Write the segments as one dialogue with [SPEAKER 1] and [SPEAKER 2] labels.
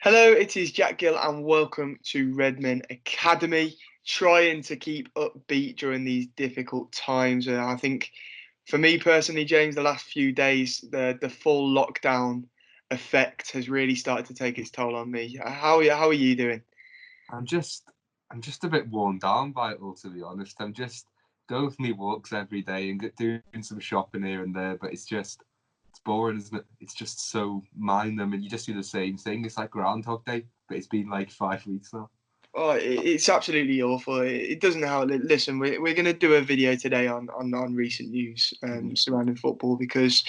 [SPEAKER 1] Hello, it is Jack Gill, and welcome to Redmen Academy. Trying to keep upbeat during these difficult times. I think, for me personally, James, the last few days, the full lockdown effect has really started to take its toll on me. How are you doing?
[SPEAKER 2] I'm just I'm just a bit worn down by it all, to be honest. I'm just going for me walks every day and doing some shopping here and there, but it's boring, isn't it? It's just so mind numbing. You just do the same thing. It's like Groundhog Day, but it's been like 5 weeks now.
[SPEAKER 1] Oh, it's absolutely awful. It doesn't help. Listen, we're going to do a video today on recent news
[SPEAKER 2] Mhm.
[SPEAKER 1] surrounding football because,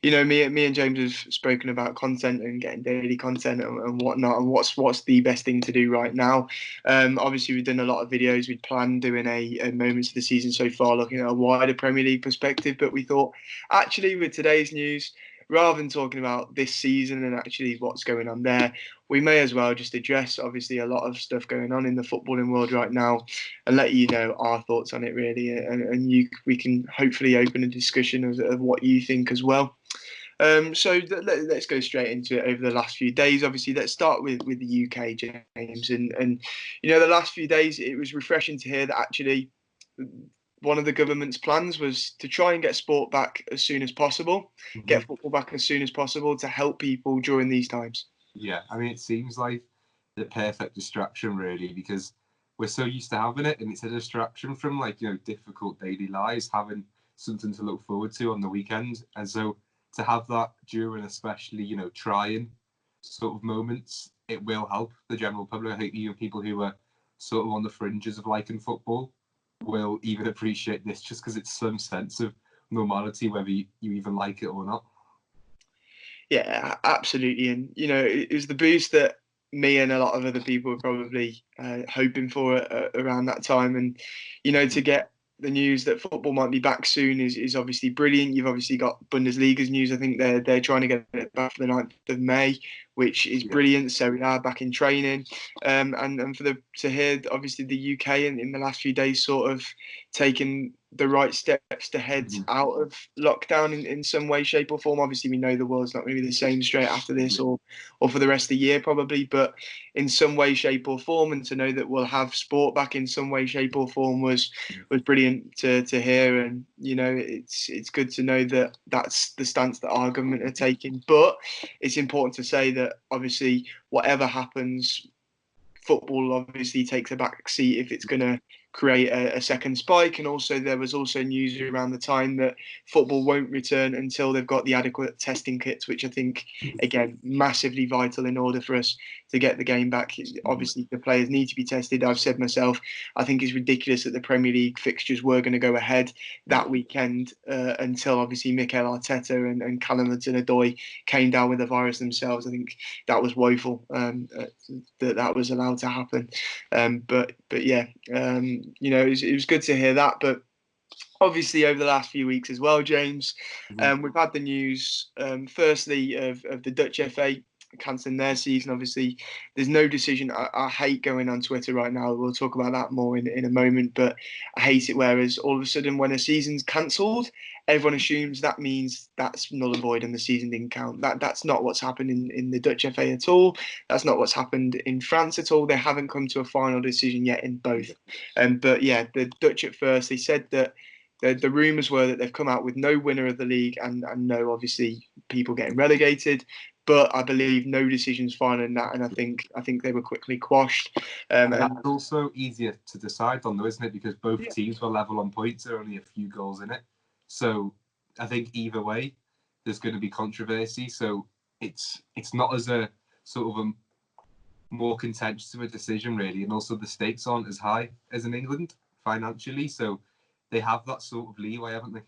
[SPEAKER 1] me and James have spoken about content and getting daily content and whatnot, and what's the best thing to do right now. Obviously, we've done a lot of videos. We'd planned doing a moments of the season so far, looking at a wider Premier League perspective, but we thought actually with today's news, rather than talking about this season and actually what's going on there, we may as well just address obviously a lot of stuff going on in the footballing world right now and let you know our thoughts on it really, and we can hopefully open a discussion of what you think as well. Let's go straight into it over the last few days. Obviously, let's start with the UK, James, and the last few days it was refreshing to hear that actually one of the government's plans was to try and get sport back as soon as possible, get
[SPEAKER 2] Mhm.
[SPEAKER 1] football back as soon as possible to help people during these times.
[SPEAKER 2] Yeah, I mean, it seems like the perfect distraction, really, because we're so used to having it, and it's a distraction from difficult daily lives, having something to look forward to on the weekend, and so to have that during, especially trying sort of moments, it will help the general public. I think even people who are sort of on the fringes of liking football will even appreciate this just because it's some sense of normality, whether you even like it or not.
[SPEAKER 1] Yeah, absolutely. And, it was the boost that me and a lot of other people were probably hoping for around that time. And, to get the news that football might be back soon is obviously brilliant. You've obviously got Bundesliga's news. I think they're trying to get it back for the 9th of May, which is
[SPEAKER 2] Yeah.
[SPEAKER 1] brilliant. So we are back in training. And for the to hear obviously the UK in the last few days sort of taking the right steps to head
[SPEAKER 2] Mhm.
[SPEAKER 1] out of lockdown in some way, shape, or form. Obviously, we know the world's not going to be the same straight after this,
[SPEAKER 2] Yeah.
[SPEAKER 1] or for the rest of the year probably, but in some way, shape, or form, and to know that we'll have sport back in some way, shape, or form was brilliant to hear. And it's good to know that that's the stance that our government are taking. But it's important to say that obviously, whatever happens, football obviously takes a back seat if it's going to create a second spike. And also, there was also news around the time that football won't return until they've got the adequate testing kits, which I think, again, massively vital in order for us to get the game back.
[SPEAKER 2] Mhm.
[SPEAKER 1] Obviously, the players need to be tested. I've said myself, I think it's ridiculous that the Premier League fixtures were going to go ahead
[SPEAKER 2] Yeah.
[SPEAKER 1] that weekend until obviously Mikel Arteta and Callum Hudson-Odoi came down with the virus themselves. I think that was woeful that was allowed to happen. But yeah, it was good to hear that. But obviously, over the last few weeks as well, James,
[SPEAKER 2] Mhm.
[SPEAKER 1] we've had the news, firstly, of the Dutch FA cancelling their season. Obviously, there's no decision. I hate going on Twitter right now. We'll talk about that more in a moment. But I hate it. Whereas all of a sudden, when a season's cancelled, everyone assumes that means that's null and void and the season didn't count. That's not what's happened in the Dutch FA at all. That's not what's happened in France at all. They haven't come to a final decision yet in both. But yeah, the Dutch at first they said that the rumours were that they've come out with no winner of the league and no obviously people getting relegated. But I believe no decisions final in that, and I think they were quickly quashed.
[SPEAKER 2] And
[SPEAKER 1] And
[SPEAKER 2] that's also easier to decide on, though, isn't it? Because both
[SPEAKER 1] yeah,
[SPEAKER 2] teams were level on points. There are only a few goals in it. So I think either way, there's going to be controversy. So it's not as a sort of a more contentious of a decision, really. And also the stakes aren't as high as in England financially. So they have that sort of leeway, haven't they?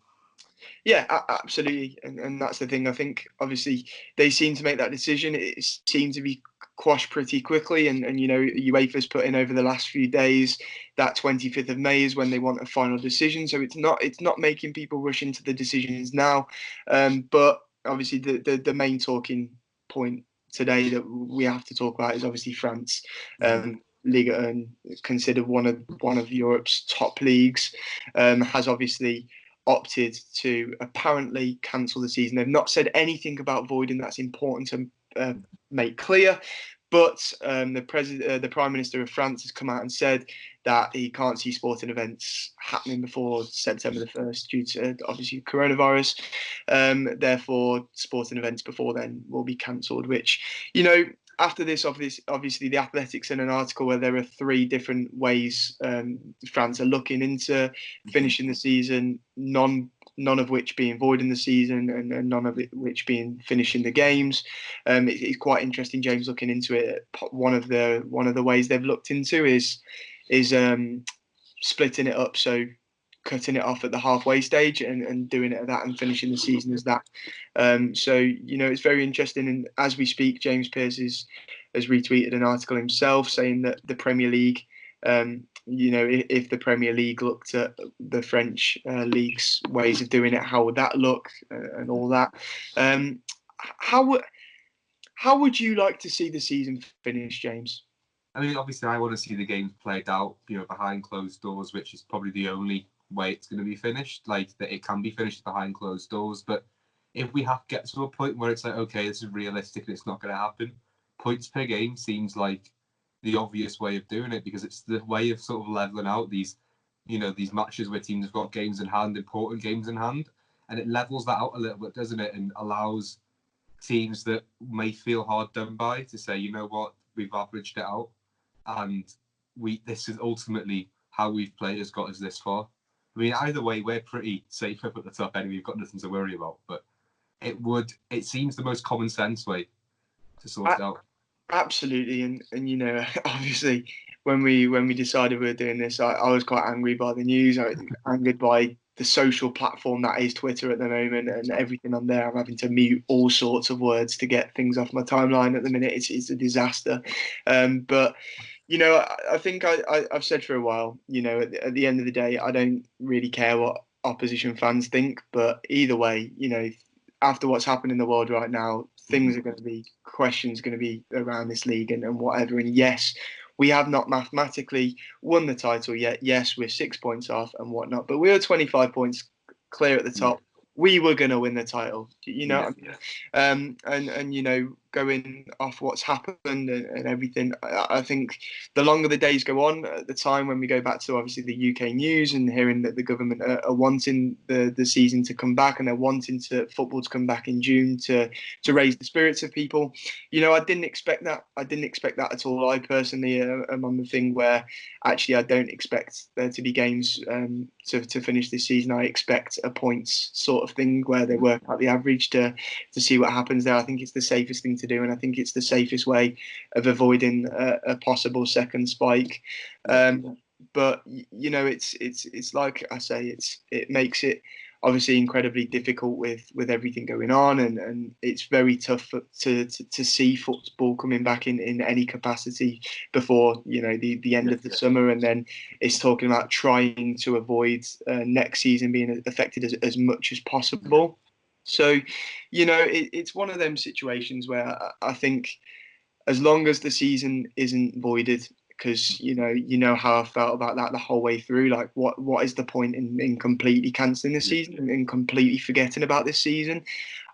[SPEAKER 1] yeah, absolutely, and that's the thing. I think obviously they seem to make that decision. It seemed to be quashed pretty quickly, and UEFA's put in over the last few days that 25th of May is when they want a final decision. So it's not making people rush into the decisions now, but obviously the main talking point today that we have to talk about is obviously France.
[SPEAKER 2] Mm-hmm.
[SPEAKER 1] Liga and considered one of Europe's top leagues, has obviously opted to apparently cancel the season. They've not said anything about voiding. That's important to make clear. But the Prime Minister of France has come out and said that he can't see sporting events happening before September the 1st due to obviously coronavirus. Therefore, sporting events before then will be cancelled, which, after this, obviously, the Athletics in an article where there are 3 different ways France are looking into finishing the season, none of which being voiding the season and none of which being finishing the games. It's quite interesting, James, looking into it. One of the ways they've looked into is splitting it up, so cutting it off at the halfway stage and doing it at that and finishing the season as that. So it's very interesting. And as we speak, James Pearce has retweeted an article himself saying that the Premier League, if the Premier League looked at the French league's ways of doing it, how would that look and all that? How would you like to see the season finish, James?
[SPEAKER 2] I mean, obviously, I want to see the games played out, behind closed doors, which is probably the only way it's going to be finished. Like, that it can be finished behind closed doors. But if we have to get to a point where it's like, okay, this is realistic and it's not going to happen, points per game seems like the obvious way of doing it, because it's the way of sort of leveling out these matches where teams have got games in hand, important games in hand, and it levels that out a little bit, doesn't it? And allows teams that may feel hard done by to say, you know what, we've averaged it out, and this is ultimately how we've played has got us this far. I mean, either way, we're pretty safe up at the top anyway. We've got nothing to worry about. But it seems the most common sense way to sort it out.
[SPEAKER 1] Absolutely, and obviously, when we decided we were doing this, I was quite angry by the news. I was angered by the social platform that is Twitter at the moment, and everything on there. I'm having to mute all sorts of words to get things off my timeline at the minute. It's a disaster. But I think I've said for a while, at the end of the day, I don't really care what opposition fans think. But either way, after what's happened in the world right now, things are going to be questions going to be around this league and whatever. And yes, we have not mathematically won the title yet. Yes, we're 6 points off and whatnot, but we are 25 points clear at the top. We were going to win the title, and going off what's happened and everything, I think the longer the days go on, at the time when we go back to obviously the UK news and hearing that the government are wanting the season to come back and they're wanting football to come back in June to raise the spirits of people, I didn't expect that. I didn't expect that at all. I personally am on the thing where actually I don't expect there to be games to finish this season. I expect a points sort of thing where they work out the average to see what happens there. I think it's the safest thing to do, and I think it's the safest way of avoiding a possible second spike. But it's like I say, it makes it obviously incredibly difficult with everything going on, and it's very tough to see football coming back in any capacity before the end of the summer, and then it's talking about trying to avoid next season being affected as much as possible. So, it's one of them situations where I think as long as the season isn't voided, because how I felt about that the whole way through. Like, what is the point in completely cancelling the season and completely forgetting about this season?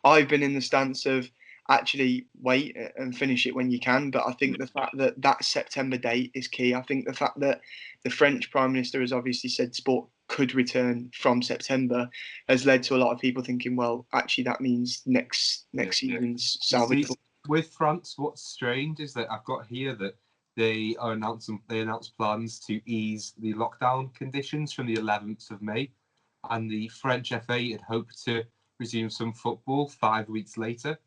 [SPEAKER 1] I've been in the stance of actually wait and finish it when you can. But I think the fact that September date is key. I think the fact that the French Prime Minister has obviously said sport could return from September has led to a lot of people thinking, well, actually that means next season's salvageable.
[SPEAKER 2] With France, what's strange is that I've got here that they announced plans to ease the lockdown conditions from the 11th of May, and the French FA had hoped to resume some football 5 weeks later.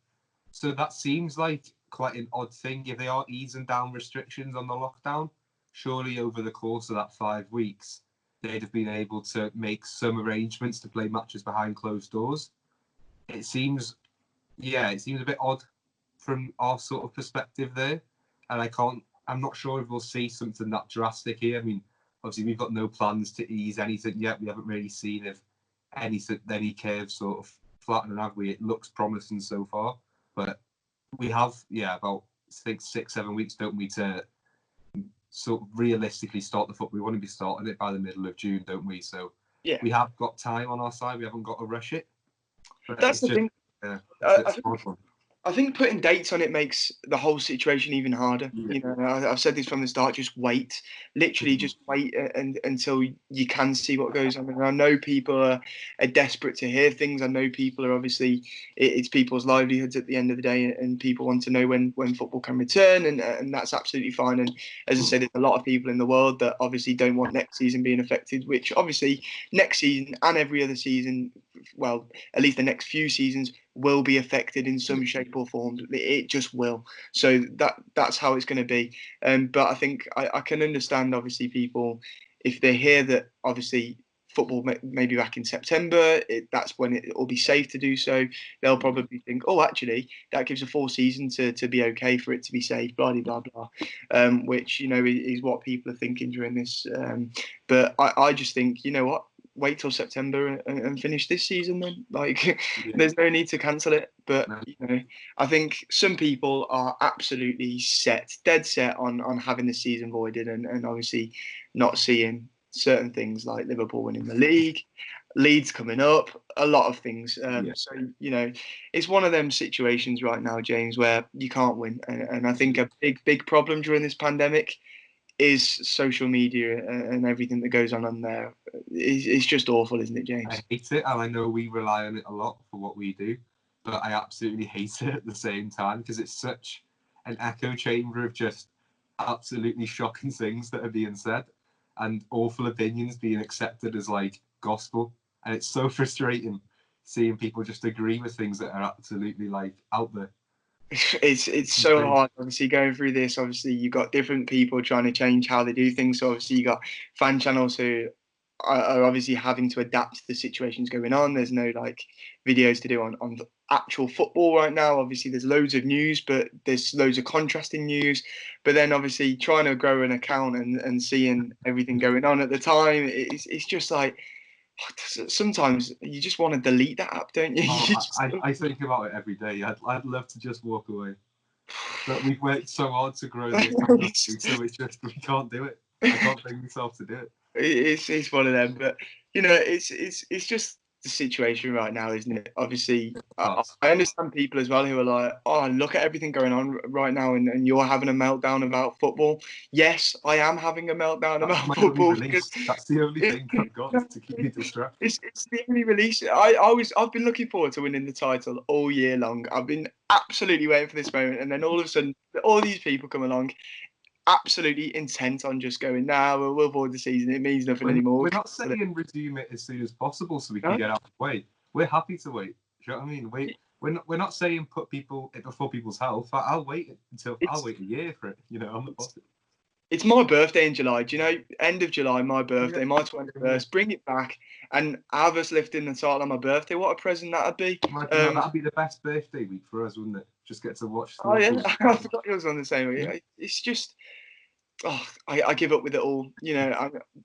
[SPEAKER 2] So that seems like quite an odd thing. If they are easing down restrictions on the lockdown, surely over the course of that 5 weeks, they'd have been able to make some arrangements to play matches behind closed doors. It seems a bit odd from our sort of perspective there. And I'm not sure if we'll see something that drastic here. I mean, obviously we've got no plans to ease anything yet. We haven't really seen if any curves sort of flattening, have we? It looks promising so far. But we have, about 6-7 weeks, don't we, to sort of realistically start the football. We want to be starting it by the middle of June, don't we? So we have got time on our side. We haven't got to rush it. But
[SPEAKER 1] that's the thing.
[SPEAKER 2] It's a hard one.
[SPEAKER 1] I think putting dates on it makes the whole situation even harder.
[SPEAKER 2] Yeah.
[SPEAKER 1] You know, I've said this from the start. Just wait, literally, just wait until you can see what goes on. And I know people are desperate to hear things. I know people are obviously it's people's livelihoods at the end of the day, and people want to know when football can return, and that's absolutely fine. And as I said, there's a lot of people in the world that obviously don't want next season being affected. Which obviously next season and every other season, well, at least the next few seasons will be affected in some shape or form. It just will. So that's how it's going to be. But I think I can understand obviously people if they hear that obviously football may be back in September. That's when it will be safe to do so. They'll probably think, oh, actually, that gives a full season to be okay for it to be safe. Blah blah blah. Which is what people are thinking during this. But I just think what wait till September and finish this season then. Like, there's no need to cancel it. But I think some people are absolutely dead set on having the season voided, and obviously not seeing certain things like Liverpool winning the league, Leeds coming up, a lot of things. So it's one of them situations right now, James, where you can't win, and I think a big problem during this pandemic is social media and everything that goes on there. It's just awful, isn't it, James?
[SPEAKER 2] I hate it, and I know we rely on it a lot for what we do, but I absolutely hate it at the same time because it's such an echo chamber of just absolutely shocking things that are being said and awful opinions being accepted as like gospel. And it's so frustrating seeing people just agree with things that are absolutely like out there.
[SPEAKER 1] It's so hard, obviously, going through this. Obviously, you've got different people trying to change how they do things. So obviously you got fan channels who are obviously having to adapt to the situations going on. There's no like videos to do on the actual football right now. Obviously there's loads of news, but there's loads of contrasting news. But then obviously trying to grow an account and seeing everything going on at the time, it's just like sometimes you just want to delete that app, don't you?
[SPEAKER 2] I think about it every day. I'd love to just walk away. But we've worked so hard to grow this industry, so it's just we can't do it. I can't bring myself to do it.
[SPEAKER 1] It's one of them, but it's just the situation right now, isn't it? Obviously, I understand people as well who are like, oh, look at everything going on right now, and you're having a meltdown about football. Yes, I am having a meltdown about football because
[SPEAKER 2] that's the only thing I've got to keep me distracted.
[SPEAKER 1] It's the only release. I've been looking forward to winning the title all year long. I've been absolutely waiting for this moment, and then all of a sudden, all these people come along, absolutely intent on just going, nah, we'll avoid the season. It means nothing anymore.
[SPEAKER 2] We're not saying resume it as soon as possible so we can get out of the way. We're happy to wait. Do you know what I mean? We're not saying put people before people's health. I'll wait a year for it. I'm not bothered.
[SPEAKER 1] It's my birthday in July. Do you know? End of July, my birthday, my 21st. Bring it back and have us lifting the title on my birthday. What a present that'd be.
[SPEAKER 2] That'd be the best birthday week for us, wouldn't it? Just get to watch.
[SPEAKER 1] Oh yeah, I forgot yours on the same week. It's just. Oh, I give up with it all.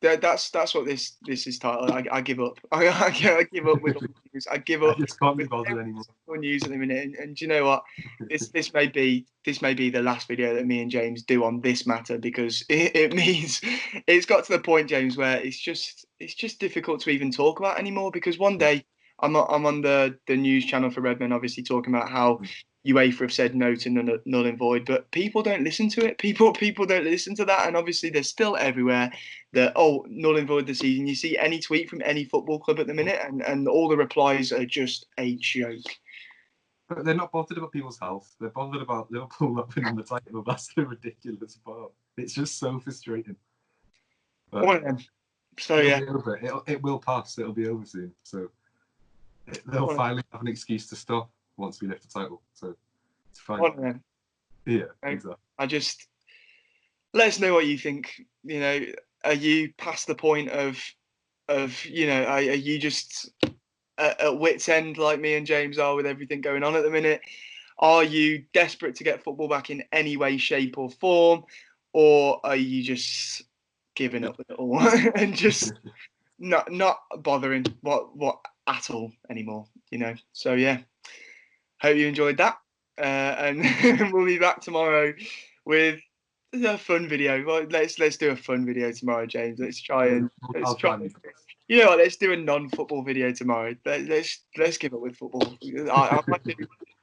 [SPEAKER 1] That's what this is titled. I give up. I give up with all the news. I give up.
[SPEAKER 2] I just can't be bothered anymore.
[SPEAKER 1] News at the minute, and do you know what? This may be the last video that me and James do on this matter because it means it's got to the point, James, where it's just difficult to even talk about anymore. Because one day I'm on the news channel for Redmond, obviously talking about how UEFA have said no to null and void, but people don't listen to it. People don't listen to that, and obviously they're still everywhere. That null and void the season. You see any tweet from any football club at the minute, and all the replies are just a joke.
[SPEAKER 2] But they're not bothered about people's health. They're bothered about Liverpool not winning the title. That's the ridiculous part. It's just so frustrating. But
[SPEAKER 1] one of them. So
[SPEAKER 2] it'll be over. It will pass. It'll be over soon. So they'll finally have an excuse to stop once we lift the title. So it's fine.
[SPEAKER 1] One of them.
[SPEAKER 2] Yeah, exactly.
[SPEAKER 1] Let us know what you think. Are you past the point of are you just at wit's end like me and James are with everything going on at the minute? Are you desperate to get football back in any way, shape, or form, or are you just giving up with it all and just not bothering what at all anymore? So yeah. Hope you enjoyed that, and we'll be back tomorrow with a fun video. Well, let's do a fun video tomorrow, James. Let's try. You know what? Let's do a non-football video tomorrow. Let's give it with football. I might do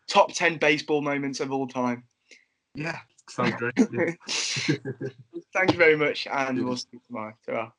[SPEAKER 1] top 10 baseball moments of all time.
[SPEAKER 2] Yeah, sounds great.
[SPEAKER 1] Thank you very much, and we'll see you tomorrow. Ta-ra.